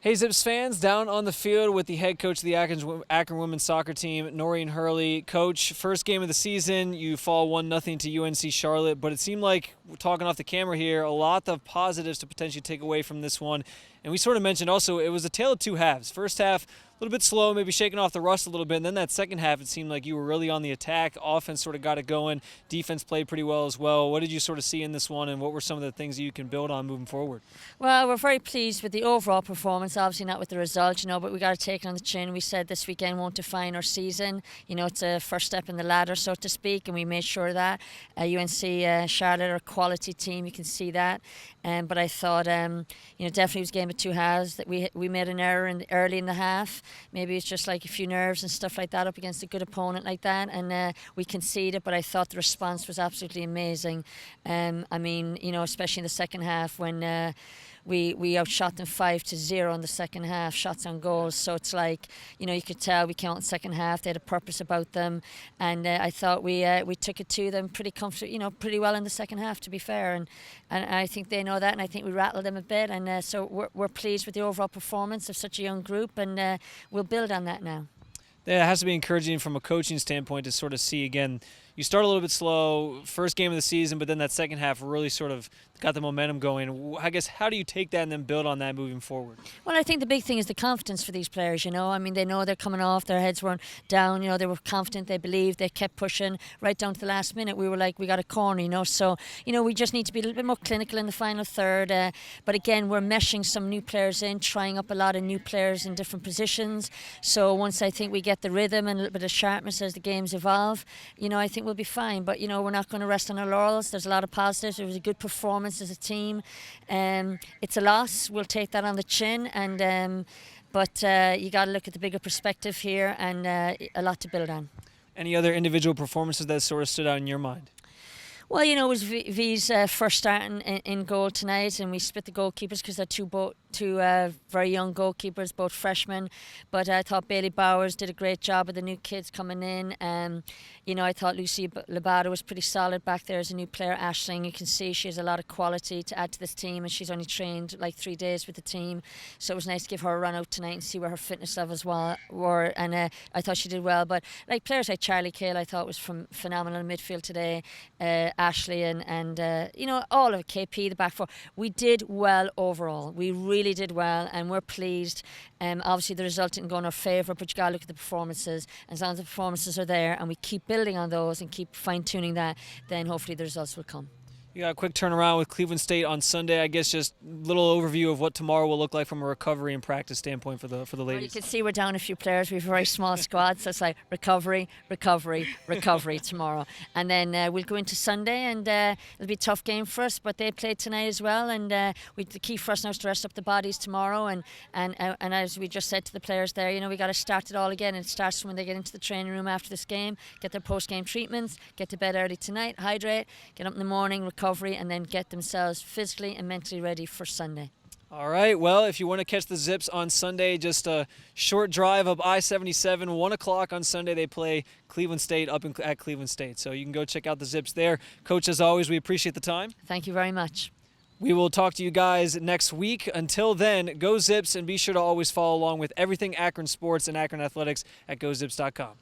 Hey Zips fans, down on the field with the head coach of the Akron women's soccer team, Noreen Herlihy. Coach, first game of the season, you fall 1-0 to UNC Charlotte, but it seemed like, we're talking off the camera here, a lot of positives to potentially take away from this one. And we sort of mentioned also it was a tale of two halves. First half, a little bit slow, maybe shaking off the rust a little bit, and then that second half it seemed like you were really on the attack. Offense sort of got it going. Defense played pretty well as well. What did you sort of see in this one, and what were some of the things that you can build on moving forward? Well, we're very pleased with the overall performance, obviously not with the result, but we got to take it on the chin. We said this weekend won't define our season. It's a first step in the ladder, so to speak, and we made sure that. UNC Charlotte are a quality team, you can see that. But I thought, definitely it was a game of two halves, that we made an error early in the half. Maybe it's just like a few nerves and stuff like that up against a good opponent like that, and we conceded, but I thought the response was absolutely amazing. Especially in the second half when we outshot them 5-0 in the second half, shots on goals. So it's like, you could tell we came out in the second half. They had a purpose about them, and I thought we took it to them pretty comfortable, pretty well in the second half, to be fair. And I think they know that, and I think we rattled them a bit. And so we're pleased with the overall performance of such a young group, and we'll build on that now. Yeah, it has to be encouraging from a coaching standpoint to sort of see, again, you start a little bit slow, first game of the season, but then that second half really sort of got the momentum going. I guess, how do you take that and then build on that moving forward? Well, I think the big thing is the confidence for these players, they know they're coming off, their heads weren't down, they were confident, they believed, they kept pushing right down to the last minute. We were like, we got a corner, so, we just need to be a little bit more clinical in the final third. But again, we're meshing some new players in, trying up a lot of new players in different positions. So once I think we get the rhythm and a little bit of sharpness as the games evolve, I think we'll be fine. But, we're not going to rest on our laurels. There's a lot of positives. It was a good performance as a team. It's a loss. We'll take that on the chin. But you got to look at the bigger perspective here, and a lot to build on. Any other individual performances that sort of stood out in your mind? Well, it was V's first starting in goal tonight, and we split the goalkeepers because they're two very young goalkeepers, both freshmen. But I thought Bailey Bowers did a great job with the new kids coming in. I thought Lucy Labado was pretty solid back there as a new player. Aisling, you can see she has a lot of quality to add to this team, and she's only trained like 3 days with the team. So it was nice to give her a run out tonight and see where her fitness levels were. And I thought she did well. But players like Charlie Cale, I thought was phenomenal in midfield today. Ashley and all of it, KP, the back four. We did well overall. We really did well, and we're pleased. Obviously the result didn't go in our favour, but you got to look at the performances. And as long as the performances are there and we keep building on those and keep fine-tuning that, then hopefully the results will come. You got a quick turnaround with Cleveland State on Sunday. I guess just a little overview of what tomorrow will look like from a recovery and practice standpoint for the ladies. Well, you can see we're down a few players. We have a very small squad, so it's like recovery tomorrow. And then we'll go into Sunday, and it'll be a tough game for us, but they played tonight as well. And the key for us now is to rest up the bodies tomorrow. And as we just said to the players there, we got to start it all again. And it starts when they get into the training room after this game, get their post-game treatments, get to bed early tonight, hydrate, get up in the morning, recovery, and then get themselves physically and mentally ready for Sunday. All right, well, if you want to catch the Zips on Sunday, just a short drive up I-77, 1 o'clock on Sunday, they play Cleveland State up at Cleveland State. So you can go check out the Zips there. Coach, as always, we appreciate the time. Thank you very much. We will talk to you guys next week. Until then, go Zips, and be sure to always follow along with everything Akron sports and Akron athletics at GoZips.com.